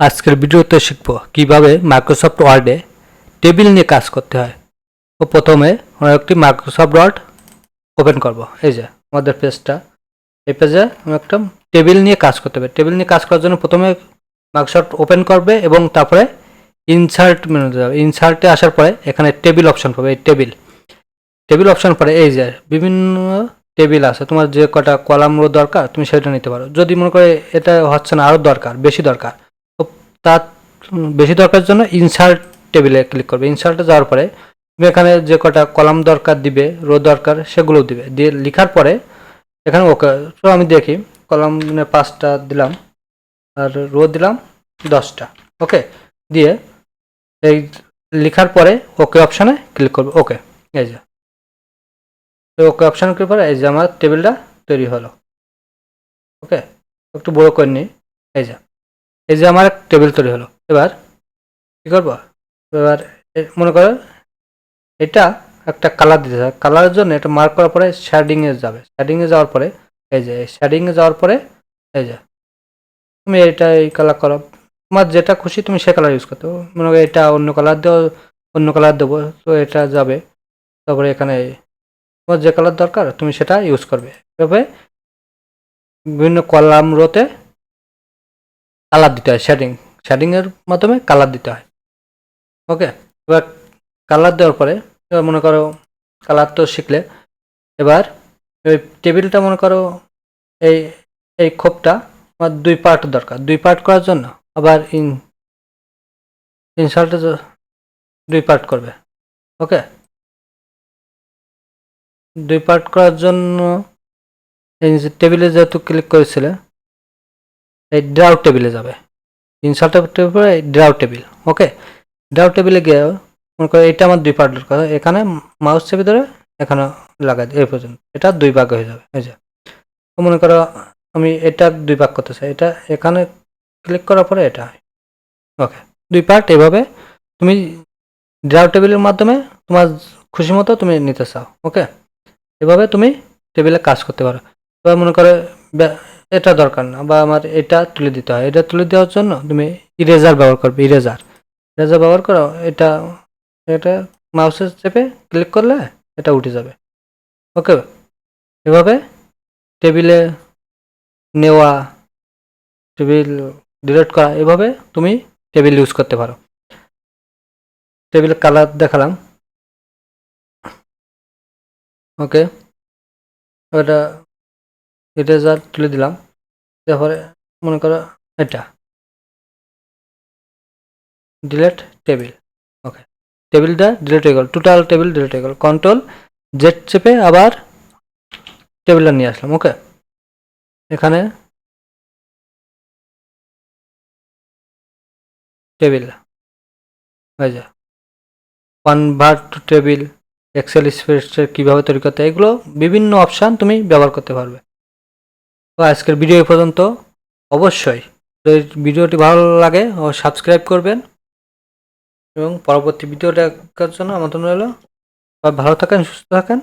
আজকের ভিডিওতে শিখব কিভাবে মাইক্রোসফট ওয়ার্ডে টেবিল নিয়ে কাজ করতে হয়। তো প্রথমে আমরা একটি মাইক্রোসফট ওয়ার্ড ওপেন করব। এই যে আমাদের পেজটা, এই পেজে আমরা একটা টেবিল নিয়ে কাজ করতে হবে। টেবিল নিয়ে কাজ করার জন্য প্রথমে মাইক্রোসফট ওপেন করবে এবং তারপরে ইনসার্ট মেনুতে যাবে। ইনসার্টে আসার পরে এখানে টেবিল অপশন পাবে। এই টেবিল অপশন পরে এই যে বিভিন্ন টেবিল আছে, তোমার যে কটা কলাম রো দরকার তুমি সেটা নিতে পারো। যদি মনে করে এটা হচ্ছে না, আরও দরকার, বেশি দরকার, তো তার বেশি দরকারের জন্য ইনসার্ট টেবিলে ক্লিক করবে। ইনসার্টে যাওয়ার পরে তুমি এখানে যে কটা কলাম দরকার দিবে, রো দরকার, সেগুলোও দিবে। দিয়ে লেখার পরে এখানে ওকে। তো আমি দেখি কলাম 5টা দিলাম আর রো দিলাম 10টা। ওকে, দিয়ে এই লেখার পরে ওকে অপশানে ক্লিক করবে। ওকে, এই যে ওকে অপশান ক্লিক করে এই যে আমার টেবিলটা তৈরি হলো। ওকে, একটু বড় করে নিই। এই যে আমার টেবিল তৈরি হলো। এবার কী করবো, এবার মনে করো এটা একটা কালার দিতে হবে। কালারের জন্য এটা মার্ক করার পরে শেডিংয়ে যাবে। শেডিংয়ে যাওয়ার পরে এই যে শেডিংয়ে যাওয়ার পরে এই যে তুমি এটা এই কালার করো, তোমার যেটা খুশি তুমি সে কালার ইউজ করতে পারো। মনে করো এটা অন্য কালার দেবো, অন্য কালার দেবো, তো এটা যাবে। তারপরে এখানে তোমার যে কালার দরকার তুমি সেটা ইউজ করবে। এভাবে বিভিন্ন কলাম রোতে কালার দিতে হয়। শেডিংয়ের মাধ্যমে কালার দিতে হয়। ওকে, এবার কালার দেওয়ার পরে এবার মনে করো কালার তো শিখলে, এবার ওই টেবিলটা মনে করো এই এই খোপটা আমার 2 পার্ট দরকার। 2 পার্ট করার জন্য আবার ইনসার্টে 2 পার্ট করবে। ওকে, 2 পার্ট করার জন্য এই যে টেবিলে যেহেতু ক্লিক করেছিলে এই ড্রাউ টেবিলে যাবে। ইনসার্টের টেবিলে ড্রাউ টেবিল। ওকে, ড্রাউ টেবিলে গিয়ে মনে করো এটা আমার 2 পার্ট দরকার। এখানে মাউস চেপে ধরে এখানে লাগাই এই পর্যন্ত, এটা 2 ভাগ হয়ে যাবে। এই যে মনে করো আমি এটা 2 ভাগ করতে চাই, এটা এখানে ক্লিক করার পরে এটা। ওকে, 2 পার্ট এভাবে তুমি ড্রাউ টেবিলের মাধ্যমে তোমার খুশি মতো তুমি নিতে চাও। ওকে, এভাবে তুমি টেবিলে কাজ করতে পারো। এবার মনে করো এটা দরকার না, বা আমার এটা তুলে দিতে হয়। এটা তুলে দেওয়ার জন্য তুমি ইরেজার ব্যবহার করবে। ইরেজার ব্যবহার করো। এটা এটা মাউসে চেপে ক্লিক করলে এটা উঠে যাবে। ওকে, এভাবে টেবিলে নেওয়া, টেবিল ডিলিট করা, এভাবে তুমি টেবিল ইউজ করতে পারো। টেবিলে কালার দেখালাম। ওকে, ওটা ইরেজার তুলে দিলাম। তারপরে মনে করো এটা ডিলিট টেবিল। ওকে, টেবিলটা ডিলিট হয়ে গেল, টোটাল টেবিল ডিলিট হয়ে গেল। কন্ট্রোল জেড চেপে আবার টেবিলটা নিয়ে আসলাম। ওকে, এখানে টেবিল হয়ে যায়। Convert to table, excel spreadsheet কীভাবে তৈরি করতে হয়, এগুলো বিভিন্ন অপশান তুমি ব্যবহার করতে পারবে। তো আজকের ভিডিও এই পর্যন্ত। অবশ্যই যদি ভিডিওটি ভালো লাগে ও সাবস্ক্রাইব করবেন এবং পরবর্তী ভিডিও দেখার জন্য আমন্ত্রণ রইল। ভালো থাকেন, সুস্থ থাকেন।